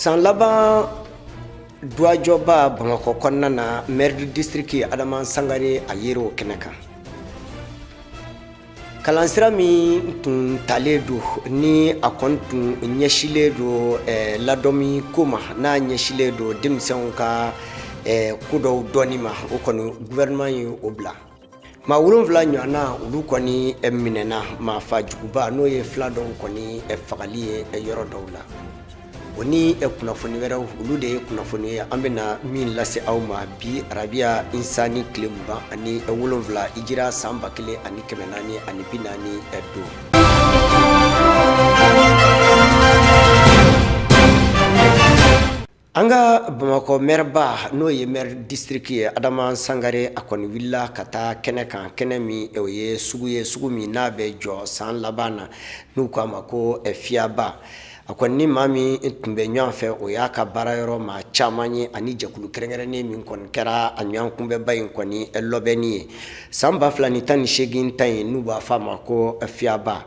san laban duwajoba Bamakɔ kɔnɔna na maire du district Adama Sangare a yero kɛnɛ kan. Kalansira min tun talen don ni a kɔni tun ɲɛsilen don ladɔmi ko ma n'a ɲɛsilen don denmisɛnw ka ko dɔw dɔnni ma o kɔni gouvernement ye o bila. Maa 7 ɲɔgɔnna olu kɔni minɛna maa fajuguba n'o ye fila dɔw kɔni fagali ye yɔrɔ dɔw la. O ni kunnafoni wɛrɛw olu de ye kunnafoni ye an bɛna min lase aw ma bi arabiya insani tile 27 hijira san 1445 an ka Bamakɔ maireba n'o ye maire district ye Adama Sangare a kɔni wulila ka taa kɛnɛ kan kɛnɛ min o ye sugu min n'a bɛ jɔ san laban na n'u k'a ma ko fiyaba. A kɔni ni maa min tun bɛ ɲɔgɔn fɛ o y'a ka baara yɔrɔ maa caman ye ani jɛkulu kɛrɛnkɛrɛnnen min kɔni kɛra a ɲɔgɔn kunbɛba in kɔni lɔbɛnni ye san 2018 ta in n'u b'a fɔ a ma ko fiyaba.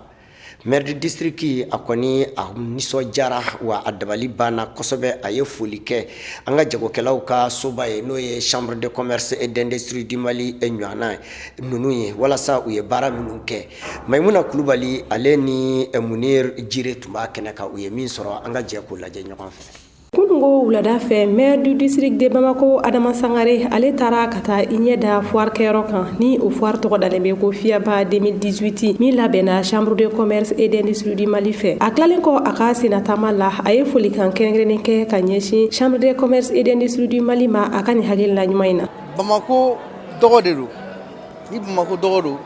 Maire du district a kɔni a nisɔndiyara wa a dabali banna kosɛbɛ a ye foli kɛ an ka jagokɛlaw ka soba ye n'o ye chambre de commerce et d'industrie du Mali ɲɔgɔnna ninnu ye walasa u ye baara minnu kɛ. Maimuna Kulubali ale ni Munir Jire tun b'a kɛnɛ kan u ye min sɔrɔ an ka jɛ k'o lajɛ ɲɔgɔn fɛ. Kunungo wulada fɛ maire du district de Bamako Adama Sangare ale taara ka taa i ɲɛ da foire kɛyɔrɔ kan ni o foire tɔgɔ dalen bɛ ko Fiyaba 2018 min labɛnna chambre de commerce et d'industrie du Mali fɛ. A tilalen kɔ a ka senatama la a ye folikan kɛrɛnkɛrɛnnen kɛ ka ɲɛsin chambre de commerce et d'industrie du Mali ma a ka nin hakilina ɲuman in na. Bamako dɔgɔ de don ni Bamako dɔgɔ don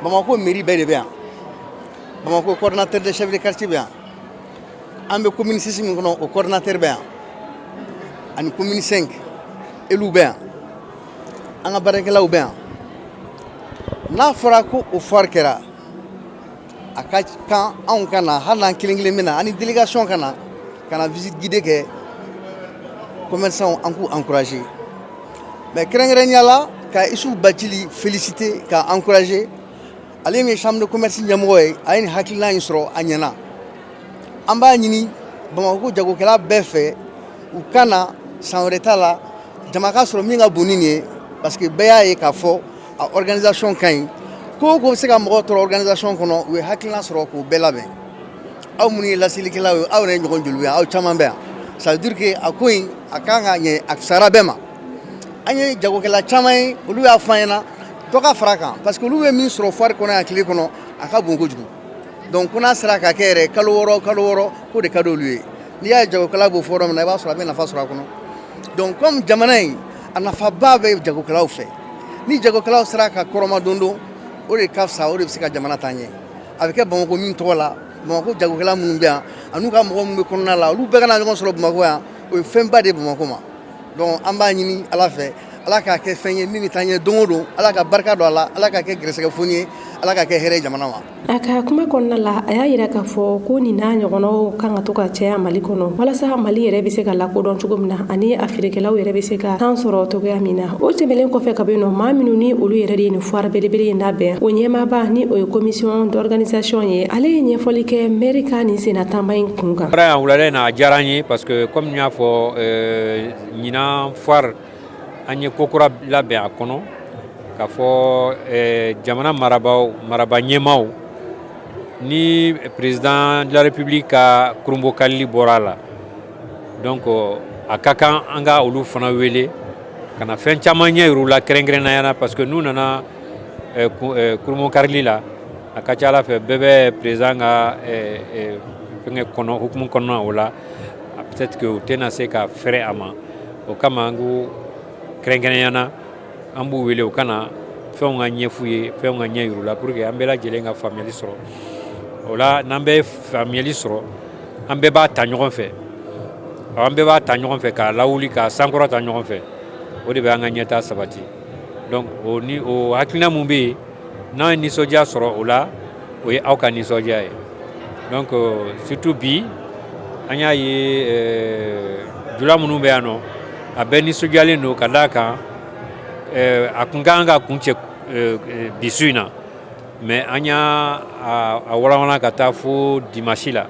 Bamako mairie bɛɛ de bɛ yan Bamako coordinateur de chef de quartier bɛ yan an bɛ commune 6 min kɔnɔ o coordinateur bɛ yan ani commune 5 élu bɛ yan an ka baarakɛlaw bɛ yan n'a fɔra ko o foire kɛra a ka kan anw ka na hali n'an kelen bɛ na ani délégation ka na visite guidée kɛ commerçants an k'u encourager mais kɛrɛnkɛrɛnnenya la ka Isufu Bacili féliciter ka encourager ale min ye chambre de commerce ɲɛmɔgɔ ye a ye nin hakilina in sɔrɔ a ɲɛna. An b'a ɲini Bamakɔ jagokɛla bɛɛ fɛ u ka na san wɛrɛ ta la jama ka sɔrɔ min ka bon ni nin ye parce que bɛɛ y'a ye k'a fɔ a organisation ka ɲi ko o ko bɛ se ka mɔgɔ tɔɔrɔ organisation kɔnɔ u ye hakilina sɔrɔ k'o bɛɛ labɛn aw minnu ye laselilikɛlaw ye aw yɛrɛ ye ɲɔgɔn joliw ye aw caman bɛ yan ça veut dire que a ko in a kan ka ɲɛ a fisayara bɛɛ ma an ye jagokɛla caman ye olu y'a fɔ an ɲɛna dɔ ka fara a kan parce que olu bɛ min sɔrɔ foire kɔnɔ yan tile kɔnɔ a ka bon kojugu. Donc ko n'a sera ka kɛ yɛrɛ kalo wɔɔrɔ ko de ka d'olu ye n'i y'a ye jagokɛla b'o fɔ yɔrɔ min na i b'a sɔrɔ a bɛ nafa sɔrɔ a kɔnɔ donc comme jamana in a nafaba bɛ jagokɛlaw fɛ ni jagokɛlaw sera ka kɔrɔmadon o de ka fisa o de bɛ se ka jamana taa ɲɛ a bɛ kɛ Bamako min tɔgɔ la Bamako jagokɛla minnu bɛ yan an'u ka mɔgɔ minnu bɛ kɔnɔna la olu bɛɛ ka na ɲɔgɔn sɔrɔ Bamako yan o ye fɛnba de ye Bamako ma donc an b'a ɲini Ala fɛ Ala k'a kɛ fɛn ye min bɛ taa ɲɛ don o don Ala ka barika don a la Ala k'a kɛ gɛrɛsɛgɛ foni ye Ala k'a kɛ hɛrɛ ye jamana ma. A ka kuma kɔnɔna la a y'a yira k'a fɔ ko nin n'a ɲɔgɔnnaw kan ka to ka caya Mali kɔnɔ walasa Mali yɛrɛ bɛ se ka lakodɔn cogo min na ani a feerekɛlaw yɛrɛ bɛ se ka kan sɔrɔ cogoya min na o tɛmɛnen kɔfɛ ka bɛ yen nɔ maa minnu ni olu yɛrɛ de ye nin foire belebele in labɛn o ɲɛmaaba ni o ye commission d'organisation ye ale ye ɲɛfɔli kɛ maire ka nin senatama in kun kan. Baara yan wulada in na a diyara n ye parce que comme n y'a fɔ ɲinan foire an ye ko kura labɛn a kɔnɔ k'a fɔ jamana maraba ɲɛmaaw ni président de la république ka kurumbokalili bɔra a la donc a ka kan an ka olu fana wele ka na fɛn caman ɲɛ yir'u la kɛrɛnkɛrɛnnenya na parce que n'u nana kurumbokarili la a ka ca Ala fɛ bɛɛ bɛ président ka fɛngɛ kɔnɔ hukumu kɔnɔna o la peut-être que u tɛna se ka fɛrɛ a ma o kama an ko kɛrɛnkɛrɛnnenya na an b'u wele u ka na fɛnw ka ɲɛf'u ye fɛnw ka ɲɛ yir'u la pour que an bɛɛ lajɛlen ka faamuyali sɔrɔ o la n'an bɛ faamuyali sɔrɔ an bɛɛ b'a ta ɲɔgɔn fɛ an bɛɛ b'a ta ɲɔgɔn fɛ k'a lawuli k'a sankɔrɔta ɲɔgɔn fɛ o de bɛ an ka ɲɛtaa sabati donc o hakilina mun bɛ yen n'an ye nisɔndiya sɔrɔ o la o ye aw ka nisɔndiya ye donc surtout bi an y'a ye jula minnu bɛ yan nɔ a bɛɛ nisɔndiyalen don ka d'a kan a kun ka kan ka kun cɛ bisu in na mais an y'a walawala ka taa fo dimanche la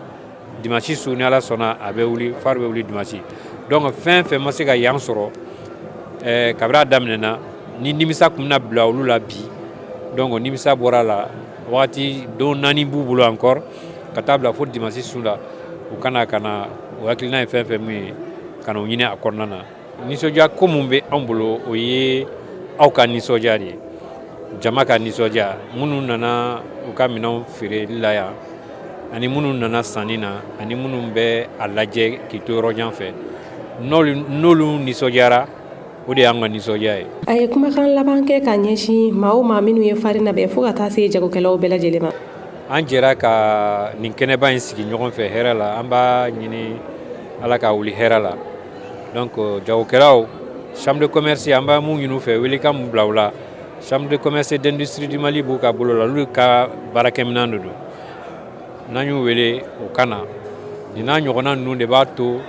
dimanche su ni ala sɔnna a bɛ wuli far bɛ wuli dimanche donc fɛn fɛn ma se ka yan sɔrɔ kabra daminɛna ni nimisa kun bɛna bila olu la bi donc nimisa bɔra la wagati don 4 b'u bolo encore ka taa bila fo dimanche su la u kana o hakilina ye fɛn fɛn min ye ka n'o ɲini a kɔnɔna na nisɔndiya ko mun bɛ anw bolo o ye aw ka nisɔndiya de ye jama ka nisɔndiya minnu nana u ka minɛnw feereli la yan ani minnu nana sanni na ani minnu bɛ a lajɛ k'i to yɔrɔ jan fɛ n'olu nisɔndiyara o de y'an ka nisɔndiya ye. A ye kumakan laban kɛ ka ɲɛsin maa o maa minnu ye fari labɛn fo ka taa se jagokɛlaw bɛɛ lajɛlen ma. An jɛra ka nin kɛnɛba in sigi ɲɔgɔn fɛ hɛrɛ la an b'a ɲini ala ka wuli hɛrɛ la donc jagokɛlaw chambre de commerce an b'a mun ɲini u fɛ welekan mun bila u la chambre de commerce et d'industrie du Mali b'u ka bolo la olu ka baarakɛminɛn de don n'an y'u wele u ka na nin n'a ɲɔgɔnna ninnu de b'a to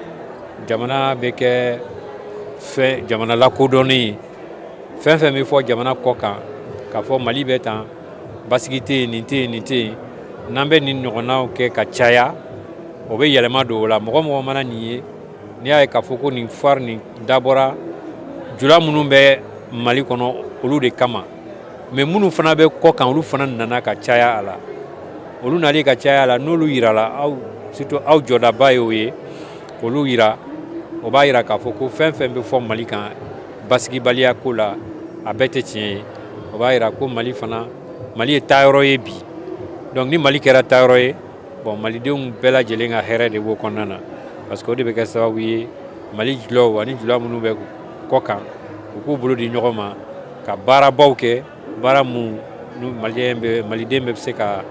jamana bɛ kɛ jamana lakodɔnnen ye fɛn fɛn bɛ fɔ jamana kɔ kan k'a fɔ Mali bɛ tan basigi tɛ yen nin tɛ yen nin tɛ yen n'an bɛ nin ɲɔgɔnnaw kɛ ka caya o bɛ yɛlɛma don o la mɔgɔ mɔgɔ mana nin ye n'i y'a ye k'a fɔ ko nin foire nin dabɔra jula minnu bɛ Mali kɔnɔ olu de kama mais minnu fana bɛ kɔ kan olu fana nana ka caya a la olu nali ka caya a la n'olu yirala aw surtout aw jɔdaba ye o ye k'olu yira o b'a yira k'a fɔ ko fɛn fɛn bɛ fɔ Mali kan basigibaliya ko la a bɛɛ tɛ tiɲɛ ye o b'a yira ko Mali ye taayɔrɔ ye bi donc ni Mali kɛra taayɔrɔ ye bon malidenw bɛɛ lajɛlen ka hɛrɛ de b'o kɔnɔna na parce que o de bɛ kɛ sababu ye Mali julaw ani jula minnu bɛ kɔ kan u k'u bolo di ɲɔgɔn ma ka baarabaw kɛ baara mun maliden bɛ se ka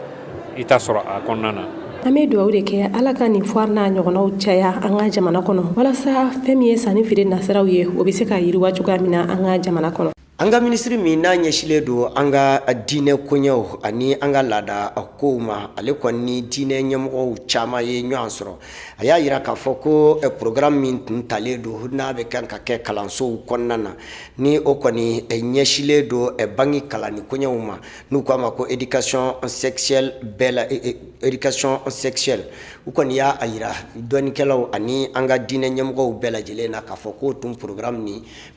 i ta sɔrɔ a kɔnɔna na. An bɛ dugawu de kɛ ala ka nin foire n'a ɲɔgɔnnaw caya an ka jamana kɔnɔ walasa fɛn min ye sanni feere nasiraw ye o bɛ se ka yiriwa cogoya min na an ka jamana kɔnɔ. An ka minisiri min n'a ɲɛsilen don an ka diinɛ koɲɛw ani an ka laada kow ma ale kɔni ni diinɛ ɲɛmɔgɔw caman ye ɲɔgɔn sɔrɔ a y'a yira k'a fɔ ko programme min tun talen don n'a bɛ kan ka kɛ kalansow kɔnɔna na ni o kɔni ɲɛsilen don bangi kalanni koɲɛw ma n'u k'a ma ko éducation sexuelle u kɔni y'a yira dɔnnikɛlaw ani an ka diinɛ ɲɛmɔgɔw bɛɛ lajɛlen na k'a fɔ ko tun programme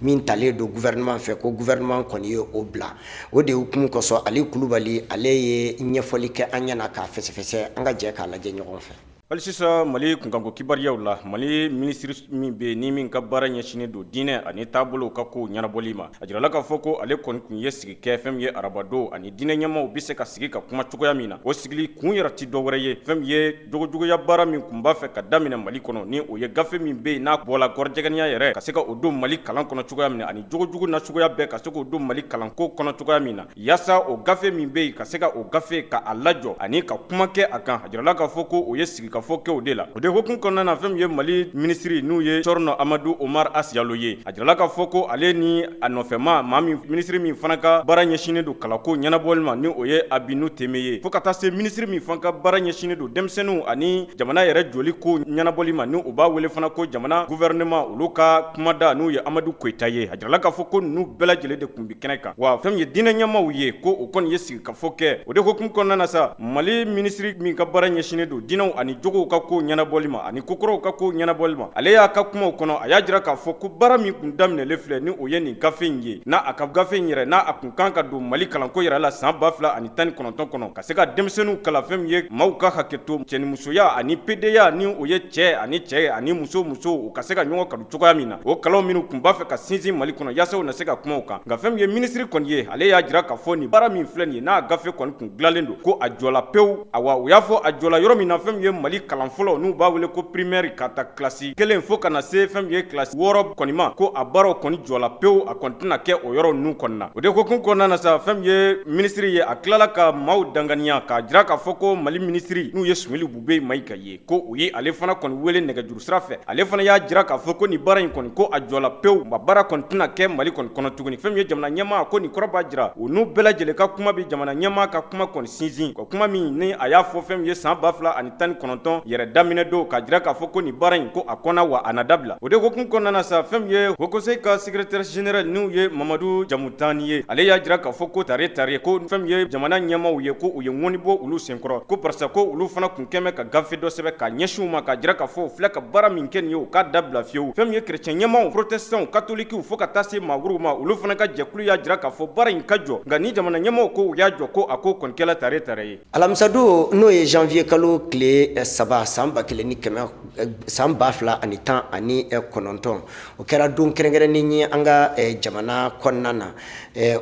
min talen don gouvernement fɛ ko gouvernement kɔni ye o bila o de hukumu kɔsɔn Ali Kulubali ale ye ɲɛfɔli kɛ an ɲɛna k'a fɛsɛfɛsɛ an ka jɛ k'a lajɛ ɲɔgɔn fɛ. hali sisan Mali kunkanko kibariyaw la Mali ministre min bɛ ni min ka baara ɲɛsinnen don diinɛ ani taabolo ka ko ɲɛnabɔli ma a jirala k'a fɔ ko ale kɔni kun ye sigi kɛ fɛn min ye arabadon ani diinɛ ɲɛmaw bɛ se ka sigi ka kuma cogoya min na o sigili kun yɛrɛ ti dɔ wɛrɛ ye fɛn min ye jogojuguya baara min kun b'a fɛ ka daminɛ Mali kɔnɔ ni o ye gafe min bɛ yen n'a bɔla gɔrɔjɛgɛniya yɛrɛ ka se ka o don Mali kalan kɔnɔ cogoya min na ani jogojugu na cogoya bɛɛ ka se k'o don Mali kalanko kɔnɔ cogoya min na yaasa o gafe min bɛ yen ka se ka o gafe ka a lajɔ ani ka kuma kɛ a kan a jirala k'a fɔ ko o ye sigikafɔ kɛ o de la o de hukumu kɔnɔna na fɛn min ye Mali minisiri n'u ye Corno Amadu Omar Asiyalo ye a jirala k'a fɔ ko ale ni a nɔfɛma maa min minisiri min fana ka baara ɲɛsinnen don kalanko ɲɛnabɔli ma ni o ye Abinu Teme ye fo ka taa se minisiri min fana ka baara ɲɛsinnen don denmisɛnninw ani jamana yɛrɛ joli ko ɲɛnabɔli ma ni o b'a wele fana ko jamana gouvernement olu ka kumada n'u ye Amadu Koyita ye a jirala k'a fɔ ko ninnu bɛɛ lajɛlen de kun bi kɛnɛ kan wa fɛn min ye diinɛ ɲɛmaw ye ko o kɔni ye sigikafɔ kɛ o de hukumu kɔnɔna na sa Mali minisiri min ka baara ɲɛsinnen don diinɛw ani jogow ka ko ɲɛnabɔli ma ani kokorow ka ko ɲɛnabɔli ma ale y'a ka kumaw kɔnɔ a y'a jira k'a fɔ ko baara min kun daminɛlen filɛ ni o ye nin gafe in ye n'a a ka gafe in yɛrɛ n'a a kun kan ka don Mali kalanko yɛrɛ la san 2019 kɔnɔ ka se ka denmisɛnninw kalan fɛn min ye maaw ka hakɛto cɛnimusoya ani pedeya ni o ye cɛ ani muso u ka se ka ɲɔgɔn kanu cogoya min na o kalanw minnu kun b'a fɛ ka sinsin Mali kɔnɔ yaasa u na se ka kuma o kan nka fɛn min ye minisiri kɔni ye ale y'a jira k'a fɔ nin baara min filɛ nin ye n'a gafe kɔni kun dilanlen don ko a jɔla pewu awa o y'a fɔ a jɔla yɔrɔ min na fɛn min ye Mali kalan fɔlɔ n'u b'a wele ko primaire ka ta classe 1 fo kana se fɛn min ye classe 6 kɔni ma ko a baaraw kɔni jɔla pewu a kɔni tɛna kɛ o yɔrɔ ninnu kɔni na o de hukumu kɔnɔna na sa fɛn min ye minisiri ye a tilala ka maaw danganiya k'a jira k'a fɔ ko Mali minisiri n'u ye Sumeli Bube Mayiga ye ko u ye ale fana kɔni wele nɛgɛjuru sira fɛ ale fana y'a jira k'a fɔ ko nin baara in kɔni ko a jɔla pewu nka baara kɔni tɛna kɛ Mali kɔni kɔnɔ tuguni fɛn min ye jamana ɲɛmaa ko nin kɔrɔ b'a jira u n'u bɛɛ lajɛlen ka kuma bɛ jamana ɲɛmaa ka kuma kɔni sinsin ka kuma min ni a y'a fɔ fɛn min ye san 2019 19 yɛrɛ daminɛ don k'a jira k'a fɔ ko nin baara in ko a kɔnna wa a na dabila o de hokumu kɔnɔna na sa fɛn min ye Haut Conseil ka secrétaire général n'u ye Mamadu Jamutani ye ale y'a jira k'a fɔ ko tare ko fɛn min ye jamana ɲɛmaw ye ko u ye ŋɔni bɔ olu senkɔrɔ ko parce que olu fana kun kɛmɛ ka gafe dɔ sɛbɛ ka ɲɛsin u ma k'a jira k'a fɔ u filɛ ka baara min kɛ nin ye u k'a dabila fiyewu fɛn min ye chrétien ɲɛmaw protestants catholiques fo ka taa se maaguruw ma olu fana ka jɛkulu y'a jira k'a fɔ baara in ka jɔ nka ni jamana ɲɛmaw ko u y'a jɔ ko a ko kɔni kɛla tare ye alamisado n'o ye janvier kalo tile 3 san 2019 o kɛra don kɛrɛnkɛrɛnnen ye an ka jamana kɔnɔna na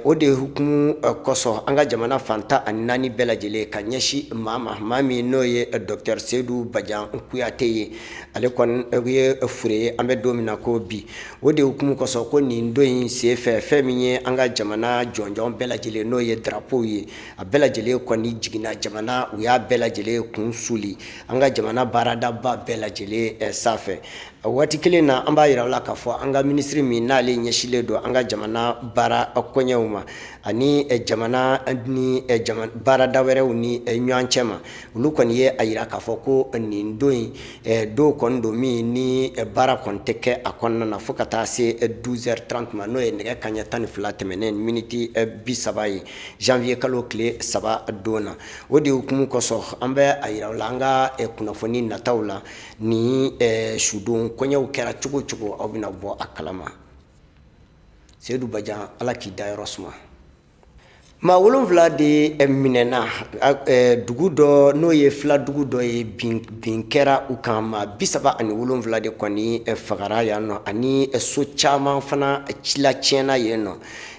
o de hukumu kɔsɔn an ka jamana fanta ani naani bɛɛ lajɛlen ka ɲɛsin maa min n'o ye Dr Seydou Badian Kuyate ye ale kɔni ye fure ye an bɛ don min na ko bi o de hukumu kɔsɔn ko nin don in senfɛ fɛn min ye an ka jamana jɔnjɔn bɛɛ lajɛlen n'o ye drapeau ye a bɛɛ lajɛlen kɔni jiginna jamana u y'a bɛɛ lajɛlen kun suli an ka jamana baaradaba bɛɛ lajɛlen sanfɛ waati kelen na an b'a yira la k'a fɔ an ka ministre min n'ale ɲɛsilen don an ka jamana baara kɔɲɛw ma ani jamana baarada wɛrɛw ni ɲɔgɔn cɛ ma olu kɔni ye a yira k'a fɔ ko nin don in don kɔni don min ni baara kɔni tɛ kɛ a kɔnɔna na fo ka taa se 12h30 ma n'o ye nɛgɛ kaɲɛ 12 tɛmɛnen miniti 30 ye janvier kalo tile 3 don na o de hukumu kɔsɔn an bɛ a yira la an ka kunnafoni nataw la ni sudon kɔɲɛw kɛra cogo cogo aw bɛna bɔ a kalama Seydou Badian ala k'i da yɔrɔ suma maa 7 de minɛna dugu dɔ n'o ye fila dugu dɔ ye bin kɛra u kan maa 37 de kɔni fagara yan nɔ ani so caman fana cila tiɲɛna yen nɔ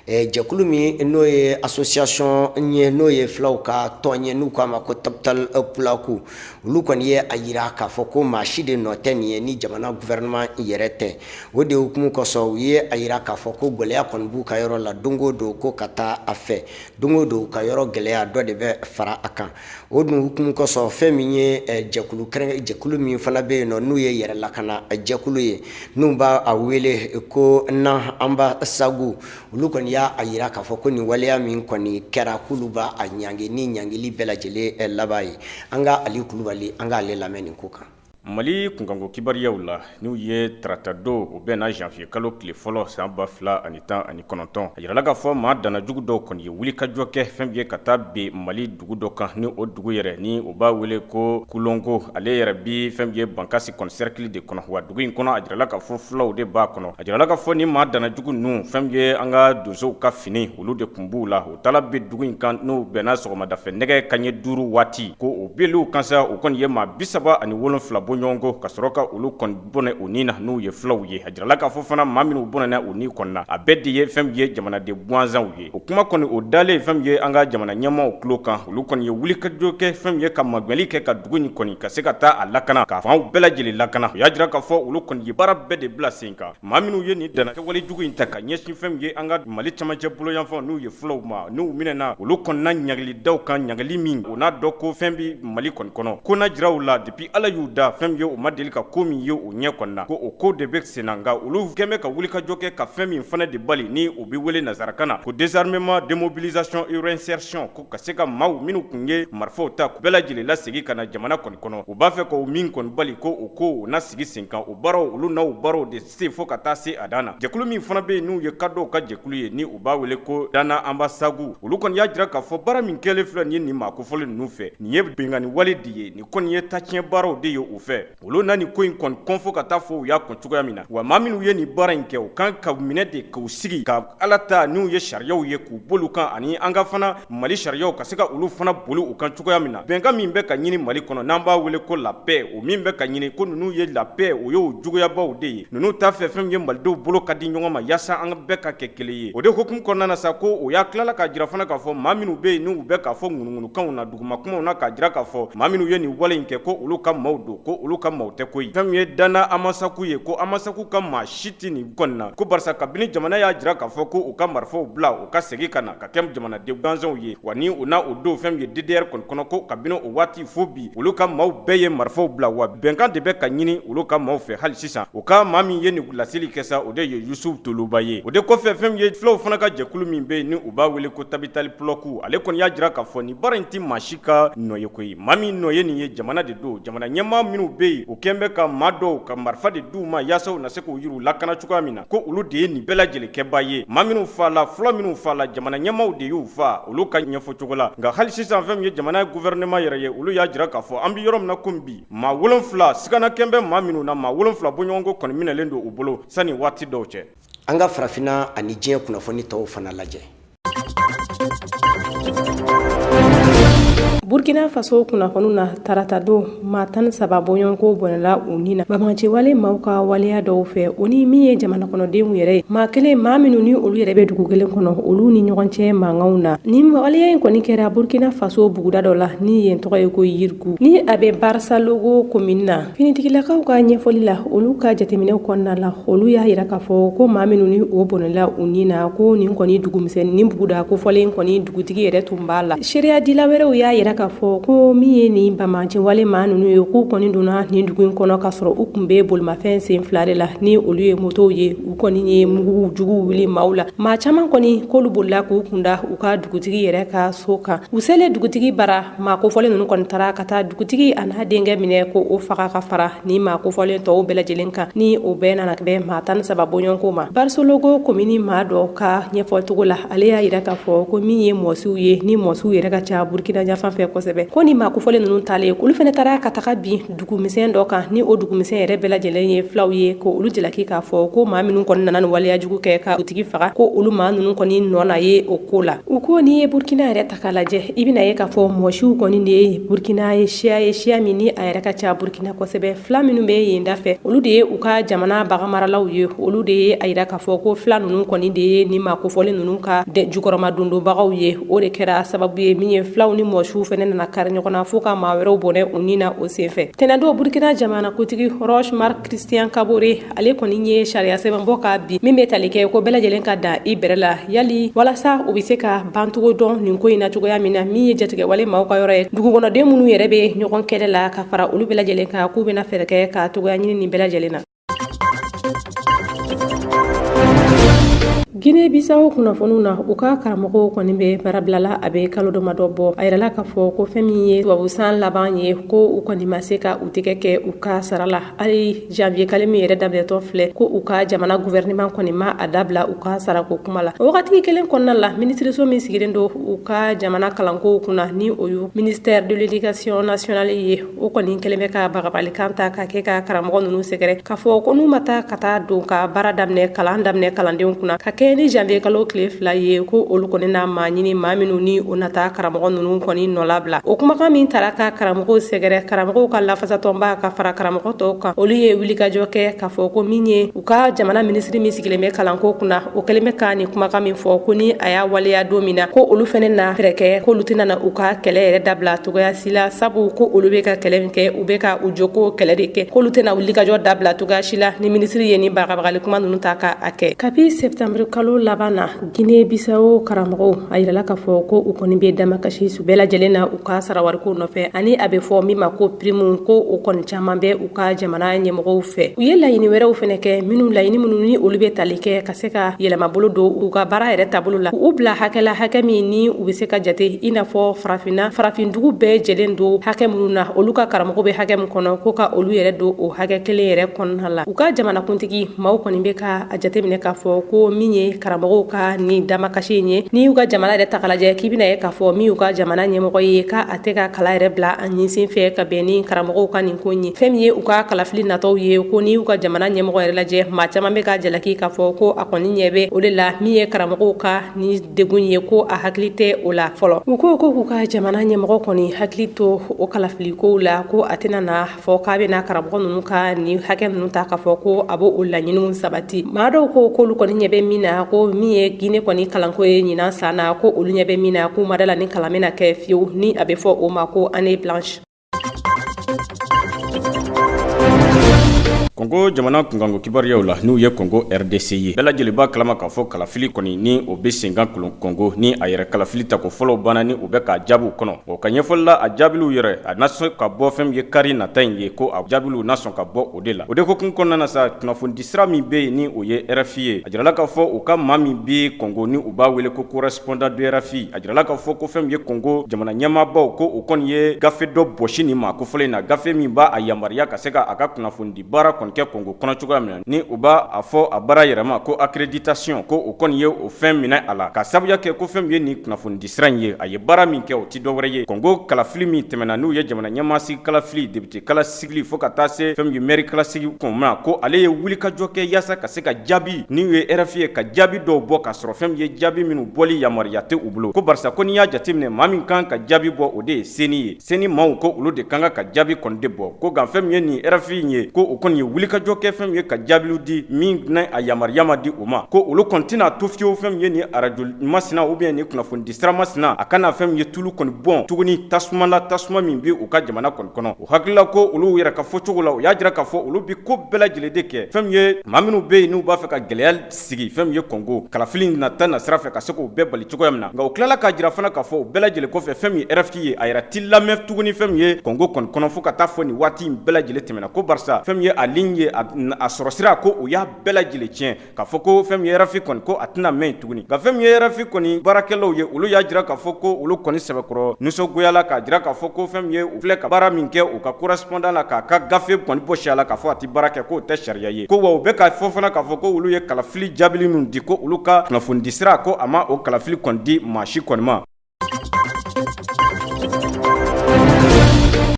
jɛkulu min n'o ye association ye n'o ye filaw ka tɔn ye n'u k'a ma ko Tapital Pulaku olu kɔni ye a yira k'a fɔ ko maa si de nɔ tɛ nin ye ni jamana gouvernement yɛrɛ tɛ o de hukumu kɔsɔn u ye a yira k'a fɔ ko gɛlɛya kɔni b'u ka yɔrɔ la don o don ko ka taa a fɛ don o don ka yɔrɔ gɛlɛya dɔ de bɛ fara a kan o dun hukumu kɔsɔn fɛn min ye jɛkulu min fana bɛ yen nɔ n'u ye yɛrɛ lakana jɛkulu ye n'u b'a a wele ko na ambasagu olu kɔni y'a yira k'a fɔ ko nin waleya min kɔni kɛra k'olu b'a ɲangi ni ɲangili bɛɛ lajɛlen laban ye an ka Ali Kulubali an ka ale lamɛn nin ko kan Mali kunkanko kibariyaw la n'u ye tarata don o bɛn na janvier kalo tile fɔlɔ san 2019 a yirala k'a fɔ maa dana jugu dɔw kɔni ye wuli kajɔ kɛ fɛn ye ka taa bin Mali dugu dɔ kan ni o dugu yɛrɛ ni o b'a wele ko Kulongo ale yɛrɛ bi fɛn ye bankasi kɔni cercle de kɔnɔ wa dugu in kɔnɔ a yirala k'a fɔ fulaw de b'a kɔnɔ a yirala k'a fɔ ni maa dana jugu ninnu fɛn ye an ka donsow ka fini olu de kun b'u la o tala bɛ dugu in kan n'o bɛnna sɔgɔmadafɛ nɛgɛ kaɲɛ 5 waati ko o bɛliw kansa o kɔni ye maa 37 bɔ ɲɔgɔn kɔ ka sɔrɔ ka olu kɔni bɔnɛ o ni na n'u ye fulaw ye a jirala k'a fɔ fana maa minnu bɔnɛna o ni kɔnɔna a bɛɛ de ye fɛn ye jamanaden gansanw ye o kuma kɔni o dalen fɛn ye an ka jamana ɲɛmaaw tulo kan olu kɔni ye wuli kajɔ kɛ fɛn ye ka magwɛli kɛ ka dugu in kɔni ka se ka taa a lakana k'a fanw bɛɛ lajɛlen lakana o y'a jira k'a fɔ olu kɔni ye baara bɛɛ de bila sen kan maa minnu ye nin dana kɛwale jugu in ta ka ɲɛsin fɛn ye an ka Mali camancɛ boloyanfanw n'u ye fulaw ma n'u minɛna olu kɔnɔna ɲagalidaw kan ɲagali min o n'a dɔ ko fɛn bi Mali kɔni kɔnɔ ko na jiraw la depuis ala y'u da fɛn ye o ma deli ka ko min ye o ɲɛ kɔnɔna ko o ko de bɛ senna nka olu kɛmɛ ka wuli kajɔ kɛ ka fɛn min fana de bali ni o bɛ wele nazarakan na ko désarmement démobilisation et réinsertion ko ka se ka maaw minnu kun ye marifaw ta bɛɛ lajɛlen lasegin ka na jamana kɔni kɔnɔ u b'a fɛ k'o min kɔni bali ko o ko o na sigi sen kan o baaraw olu n'aw baaraw de se fo ka taa se a dan na jɛkulu min fana bɛ yen n'u ye kadɔw ka jɛkulu ye ni u b'a wele ko Dana Ambasagu olu kɔni y'a jira k'a fɔ baara min kɛlen filɛ nin ye nin maa kofɔlen ninnu fɛ nin ye bengani wale de ye nin kɔni ye taciɲɛ baaraw de ye u fɛ olu na nin ko in kɔni kɔnfɔ ka taa fɔ u y'a kɔn cogoya min na wa maa minnu ye nin baara in kɛ u kan ka minɛ de k'u sigi ka ala ta n'u ye sariyaw ye k'u boli kan ani an ka fana Mali sariyaw ka se ka olu fana boli u kan cogoya min na bɛnkan min bɛ ka ɲini Mali kɔnɔ n'an b'a wele ko la paix o min bɛ ka ɲini ko ninnu ye la paix o y'o juguyabaw de ye ninnu t'a fɛ fɛn ye malidenw bolo ka di ɲɔgɔn ma yaasa an bɛɛ ka kɛ kelen ye o de hukumu kɔnɔna na sa ko o y'a tilala k'a jira fana k'a fɔ maa minnu bɛ yen n'u bɛ k'a fɔ ŋunuŋunukanw na duguma kumaw na k'a jira k'a fɔ maa minnu ye nin wale in kɛ ko olu ka maaw don ko olu ka maaw tɛ koyi fɛn min ye Dana Amasaku ye ko Amasaku ka maa si tɛ nin kɔnina ko barisa kabini jamana y'a jira k'a fɔ ko u ka marifaw bila u ka segin ka na ka kɛ jamanaden gansanw ye wa ni u n'a o don fɛn min ye DDR kɔnɔ ko kabini o waati fo bi olu ka maaw bɛɛ ye marifaw bila wa bɛnkan de bɛ ka ɲini olu ka maaw fɛ hali sisan u ka maa min ye nin laseli kɛ sa o de ye Yusuf Toloba ye o de kɔfɛ fɛn min ye filaw fana ka jɛkulu min bɛ yen ni u b'a wele ko Tabitali Pulɔku ale kɔni y'a jira k'a fɔ ni baara in tɛ maa si ka nɔ ye koyi maa min nɔ ye nin ye jamana de don jamana ɲɛmaa minnu bɛ yen u kɛn bɛ ka maa dɔw ka marifa de d'u ma yaasa u na se k'u yiriw lakana cogoya min na ko olu de ye nin bɛɛ lajɛlen kɛbaa ye maa minnu fala fula minnu fala jamana ɲɛmaaw de y'u fa olu ka ɲɛfɔ cogo la nka hali sisan fɛn min ye jamana gouvernement yɛrɛ ye olu y'a jira k'a fɔ an bɛ yɔrɔ min na komi bi maa 7 sigana kɛn bɛ maa minnu na maa 7 bɔɲɔgɔnko kɔni minɛlen don u bolo sani waati dɔw cɛ an ka farafinna ani diɲɛ kunnafoni tɔw fana lajɛ. Burkina Faso kunnafoniw na tarata don maa 13 bɔɲɔgɔnko bɔnɛla u ni na banbaganciwale maaw ka waleya dɔw fɛ o ni min ye jamana kɔnɔdenw yɛrɛ ye maa kelen maa minnu ni olu yɛrɛ bɛ dugu kelen kɔnɔ olu ni ɲɔgɔn cɛ mankanw na ni waleya in kɔni kɛra Burkina Faso buguda dɔ la ni yen tɔgɔ ye ko Yirigu ni a bɛ Barça Logo commune na finitigilakaw ka ɲɛfɔli la olu ka jateminɛw kɔnɔna la olu y'a yira k'a fɔ ko maa minnu ni o bɔnɛla u ni na ko nin kɔni dugumisɛnnin ni buguda ko fɔlen kɔni dugutigi yɛrɛ tun b'a la seereya dila wɛrɛw y'a yira k'a fɔ ko min ye nin banbaganciwale maa ninnu ye k'u kɔni donna nin dugu in kɔnɔ k'a sɔrɔ u kun bɛ bolimafɛn sen 2 de la ni olu ye motow ye u kɔni ye mugu juguw wuli maaw la maa caman kɔni k'olu bolila k'u kunda u ka dugutigi yɛrɛ ka so kan u selen dugutigi bara maa kofɔlen ninnu kɔni taara ka taa dugutigi a n'a denkɛ minɛ ko o faga ka fara ni maa kofɔlen tɔw bɛɛ lajɛlen kan ni o bɛɛ nana bɛn maa 13 bɔɲɔgɔnko ma Barça Logo commune maa dɔ ka ɲɛfɔcogo la ale y'a yira k'a fɔ ko min ye mɔsiw ye ni mɔsiw yɛrɛ ka ca Burkina ɲafan fɛ kosɛbɛ ko ni maa kofɔlen ninnu talen olu fana taara ka taga bin dugumisɛn dɔ kan ni o dugumisɛn yɛrɛ bɛɛ lajɛlen ye filaw ye ko olu jalaki k'a fɔ ko maa minnu kɔni nana ni waleya jugu kɛ ka dugutigi faga ko olu maa ninnu kɔni nɔ na ye o ko la u ko n'i ye Burkina yɛrɛ ta k'a lajɛ i bɛna ye k'a fɔ mɔsiw kɔni de ye Burkina ye siya min ni a yɛrɛ ka ca Burkina kosɛbɛ fila minnu bɛ yen dafɛ olu de ye u ka jamana bagamaralaw ye olu de ye a yira k'a fɔ ko fila ninnu kɔni de ye ni maa kofɔlen ninnu ka jukɔrɔma dondobagaw ye o de kɛra sababu ye min ye filaw ni mɔsiw fana nana kari ɲɔgɔn na fo ka maa wɛrɛw bɔnɛ u ni na o senfɛ tɛnɛndon Burkina jamana kutigi Rochemar Christian Kabore ale kɔni ye sariya sɛbɛn bɔ ka bi min bɛ tali kɛ ko bɛɛ lajɛlen ka dan i bɛrɛ la yali walasa u bɛ se ka bantogo dɔn nin ko in na cogoya min na min ye jatigɛwale maaw ka yɔrɔ ye dugukɔnɔden minnu yɛrɛ bɛ ɲɔgɔn kɛlɛ la ka fara olu bɛɛ lajɛlen kan k'u bɛna fɛɛrɛ kɛ ka togoya ɲini nin bɛɛ lajɛlen na. Guinée Bissau kunnafoniw na u ka karamɔgɔw kɔni bɛ baarabilala a bɛ kalo dɔ dɔ bɔ a yirala k'a fɔ ko fɛn min ye tubabusan laban ye ko u kɔni ma se ka u tɛgɛ kɛ u ka sara la hali janvier kalo min yɛrɛ daminɛtɔ filɛ ko u ka jamana gouvernement kɔni ma a dabila u ka sarako kuma la o wagati kelen kɔnɔna la ministreso min sigilen don u ka jamana kalankow kunna ni o ye ministère de l'éducation nationale ye o kɔni kelen bɛ ka bagabalikan ta ka kɛ ka karamɔgɔ ninnu sɛgɛrɛ k'a fɔ ko n'u ma taa ka taa don ka baara daminɛ kalandenw kunna ka kɛ ni janvier kalo tile 2 ye ko olu kɔni na maa ɲini maa minnu ni o nata karamɔgɔ ninnu kɔni nɔ labila o kumakan min taara ka karamɔgɔw sɛgɛrɛ karamɔgɔw ka lafasatɔnba ka fara karamɔgɔ tɔw kan olu ye wulikajɔ kɛ k'a fɔ ko min ye u ka jamana minisiri min sigilen bɛ kalanko kunna o kɛlen bɛ ka nin kumakan min fɔ ko ni a y'a waleya don min na ko olu fɛnɛ na fɛrɛ kɛ k'olu tɛna na u ka kɛlɛ yɛrɛ dabila togoya si la sabu ko olu bɛ ka kɛlɛ min kɛ u bɛ ka u joko kɛlɛ de kɛ k'olu tɛna wulikajɔ dabila togoya si la ni minisiri ye ni bagabagali kuma ninnu ta ka a kɛ kabi septembre kalo laban na Guinée Bissau karamɔgɔw a yirala k'a fɔ ko u kɔni bɛ damakasi su bɛɛ lajɛlen na u ka sarawariko nɔfɛ ani a bɛ fɔ min ma ko prime ko o kɔni caman bɛ u ka jamana ɲɛmɔgɔw fɛ u ye laɲini wɛrɛw fɛnɛ kɛ laɲini minnu ni olu bɛ tali kɛ ka se ka yɛlɛma bolo don u ka baara yɛrɛ taabolo la u bila hakɛla hakɛ min ni u bɛ se ka jate i n'a fɔ farafindugu bɛɛ jɛlen don hakɛ minnu na olu ka karamɔgɔ bɛ hakɛ min kɔnɔ ko ka olu yɛrɛ don o hakɛ kelen yɛrɛ kɔnɔna la u ka jamanakuntigi maaw kɔni bɛ ka a jateminɛ k'a fɔ ko min ye karamɔgɔw ka ni damakasi in ye ni y'u ka jamana yɛrɛ ta k'a lajɛ k'i bɛna ye k'a fɔ min y'u ka jamana ɲɛmɔgɔ ye k'a a tɛ ka kala yɛrɛ bila a ɲinsin fɛ ka bɛn ni karamɔgɔw ka nin ko ye fɛn min ye u ka kalafili natɔw ye ko ni y'u ka jamana ɲɛmɔgɔ yɛrɛ lajɛ maa caman bɛ ka jalaki k'a fɔ ko a kɔni ɲɛ bɛ o de la min ye karamɔgɔw ka ni degun ye ko a hakili tɛ o la fɔlɔ u ko k'u ka jamana ɲɛmɔgɔ kɔni hakili to o kalafiliko la ko a tɛna na fɔ k'a bɛna karamɔgɔ ninnu ka ni hakɛ ninnu ta k'a fɔ ko a b'o laɲiniw sabati maa dɔw ko k'olu kɔni ɲɛ bɛ min na ko min ye Guinée kɔni kalanko ye ɲinan san na ko olu ɲɛ bɛ min na k'u ma da la ni kalan bɛna kɛ fiyewu ni a bɛ fɔ o ma ko année blanche. Kongo jamana kungango kibariyaw la n'u ye Kongo RDC ye bɛɛ lajɛlen b'a kalama k'a fɔ kalafili kɔni ni o bɛ senkan kulon Kongo ni a yɛrɛ kalafili ta ko fɔlɔ banna ni u bɛ k'a jaabiw kɔnɔ o ka ɲɛfɔli la a jaabiw yɛrɛ a na sɔn ka bɔ fɛn min ye kari nata in ye ko a jaabiw na sɔn ka bɔ o de la o de hokumu kɔnɔna na sa kunnafoni sira min bɛ yen ni o ye RFI ye a jirala k'a fɔ u ka maa min bɛ Kongo ni u b'a wele ko correspondant de RFI a jirala k'a fɔ ko fɛn min ye Kongo jamana ɲɛmaabaw ko o kɔni ye gafe dɔ bɔsi nin ma ko fɔlɔ in na gafe min b'a a yamaruya ka se ka a ka kunnafoni di baara kɔni kɛ Kongo kɔnɔ cogoya min na ni u b'a a fɔ a baara yɛrɛma ko accréditation ko o kɔni ye o fɛn minɛ a la ka sabuya kɛ ko fɛn min ye nin kunnafoni di sira in ye a ye baara min kɛ o ti dɔ wɛrɛ ye Kongo kalafili min tɛmɛna n'u ye jamana ɲɛmaasigi kalafili député kala sigili fo ka taa se fɛn min ye maire kalasigi kɔnɔna ko ale ye wulikajɔ kɛ yaasa ka se ka jaabi ni u ye RFI ye ka jaabi dɔw bɔ ka sɔrɔ fɛn min ye jaabi minnu bɔli yamaruya tɛ u bolo ko barisa ko n'i y'a jateminɛ maa min kan ka jaabi bɔ o de ye seni ye seni maaw ko olu de kan ka jaabi kɔni de bɔ ko nka fɛn min ye nin RFI in ye ko o kɔni ye wulikajɔ kɛ fɛn min ye ka jaabiw di min na a yamaruya ma di o ma ko olu kɔni tɛna to fiyewu fɛn min ye nin arajo masina ou bien nin kunnafoni di sira masina a kana fɛn min ye tulu kɔni bɔn tuguni tasuma la tasuma min bɛ u ka jamana kɔni kɔnɔ o hakilila ko olu yɛrɛ ka fɔcogo la o y'a jira k'a fɔ olu bi ko bɛɛ lajɛlen de kɛ fɛn min ye maa minnu bɛ yen n'u b'a fɛ ka gɛlɛya sigi fɛn min ye Kongo kalafili nata na sira fɛ ka se k'o bɛɛ bali cogoya min na nka o tilala k'a jira fana k'a fɔ o bɛɛ lajɛlen kɔfɛ fɛn min ye RFI ye a yɛrɛ ti lamɛn tuguni fɛn min ye Kongo kɔni kɔnɔ fo ka taa fɔ nin waati in bɛɛ lajɛlen tɛmɛna ko barisa fɛn min ye a ligne ye a sɔrɔ sira ko o y'a bɛɛ lajɛlen tiɲɛ k'a fɔ ko fɛn min ye RFI kɔni ko a tɛna mɛn tuguni nka fɛn min ye RFI kɔni baarakɛlaw ye olu y'a jira k'a fɔ ko olu kɔni sɛbɛkɔrɔ nisɔngoyala k'a jira k'a fɔ ko fɛn min ye u filɛ ka baara min kɛ u ka correspondant la k'a ka gafe kɔni bɔsi a la k'a fɔ a tɛ baara kɛ k'o tɛ sariya ye ko wa u bɛ k'a fɔ fana k'a fɔ ko olu ye kalafili jaabili min di ko olu ka kunnafoni di sira ko a ma o kalafili kɔni di maa si kɔni ma.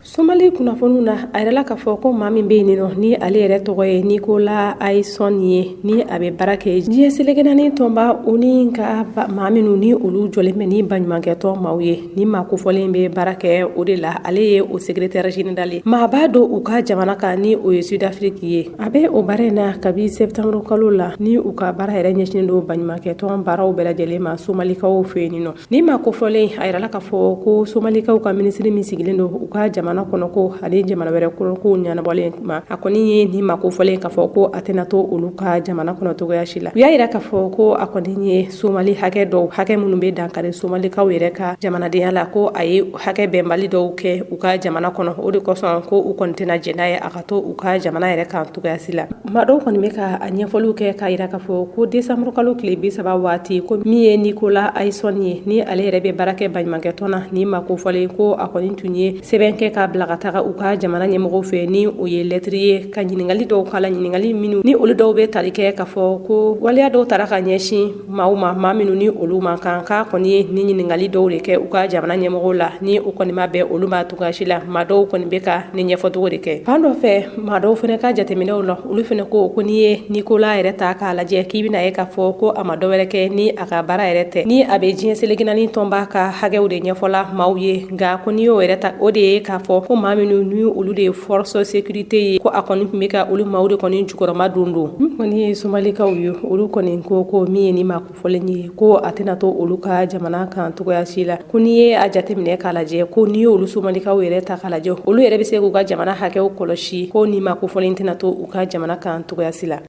Somali kunnafoniw na a yɛrɛla k'a fɔ ko maa min bɛ yen nɔ ni ale yɛrɛ tɔgɔ ye Nicolas Aison ye ni a bɛ baara kɛ diɲɛ selekɛnani tɔnba u ni ka maa minnu ni olu jɔlen bɛ ni baɲumankɛtɔn maaw ye ni maa kofɔlen bɛ baara kɛ o de la ale ye o secrétaire général ye maa b'a dɔn u ka jamana kan ni o ye Sud-Afrique ye a bɛ o baara in na kabi septembre kalo la ni u ka baara yɛrɛ ɲɛsinnen don baɲumankɛtɔn baaraw bɛɛ lajɛlen ma somalikaw fɛ yen nɔ ni maa kofɔlen a yɛrɛla k'a fɔ ko somalikaw ka minisiri min sigilen don u ka jamana kɔnɔ ko ale jamana wɛrɛ kɔnɔ ko ɲanabɔlen ma a kɔni ye ni maa kofɔlen k'a fɔ ko a tɛna to olu ka jamana kɔnɔ togoya si la u y'a yira k'a fɔ ko a kɔni ye somali hakɛ dɔw hakɛ minnu bɛ dankari somalikaw yɛrɛ ka jamanadenya la ko a ye hakɛ bɛnbali dɔw kɛ u ka jamana kɔnɔ o de kosɔn ko u kɔni tɛna jɛn n'a ye a ka to u ka jamana yɛrɛ kan togoya si la maa dɔw kɔni bɛ ka a ɲɛfɔliw kɛ k'a yira k'a fɔ ko décembre kalo tile 30 waati ko min ye Nicolas Aison ye ni ale yɛrɛ bɛ baara kɛ baɲumankɛtɔn na ni maa kofɔlen ko a kɔni tun ye sɛbɛn kɛ k'a bila ka taga u ka jamana ɲɛmɔgɔw fɛ ni o ye lɛtiri ye ka ɲiningali dɔw kala ɲiningali minnu ni olu dɔw bɛ tali kɛ k'a fɔ ko waleya dɔw tara ka ɲɛsin maaw ma maa minnu ni olu man kan k'a kɔni ye ni ɲiningali dɔw de kɛ u ka jamana ɲɛmɔgɔw la ni o kɔni ma bɛn olu ma cogoya si la maa dɔw kɔni bɛ ka ni ɲɛfɔcogo de kɛ fan dɔ fɛ maa dɔw fana ka jateminɛw la olu fana ko n'i ye Nicolas yɛrɛ ta k'a lajɛ k'i bɛna ye k'a fɔ ko a ma dɔwɛrɛ kɛ ni a ka baara yɛrɛ tɛ ni a bɛ diɲɛ selekɛnani tɔnba ka hakɛw de ɲɛfɔla maaw ye nka ko n'i y'o yɛrɛ ta o de ye k'a fɔ ko maa minnu ni olu de ye force sécurité ye ko a kɔni tun bɛ ka olu maaw de kɔni jukɔrɔma don kɔni ye somalikaw ye olu kɔni ko min ye ni maa kofɔlen ye ko a tɛna to olu ka jamana kan togoya si la ko n'i ye a jateminɛ k'a lajɛ ko n'i y'olu somalikaw yɛrɛ ta k'a lajɛ olu yɛrɛ bɛ se k'u ka jamana hakɛw kɔlɔsi ko ni maa kofɔlen tɛna to u ka jamana kan togoya si la.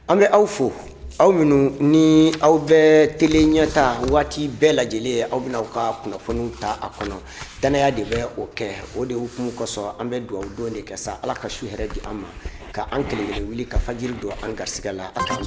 An bɛ aw fo aw minnu ni aw bɛ tele ɲɛta waati bɛɛ lajɛlen aw bɛna aw ka kunnafoniw ta a kɔnɔ danaya de bɛ o kɛ o de hukumu kosɔn an bɛ dugawu don de kɛ sa ala ka su hɛrɛ di an ma ka an kelen kelen wuli ka fajiri don an garisigɛ la a k'an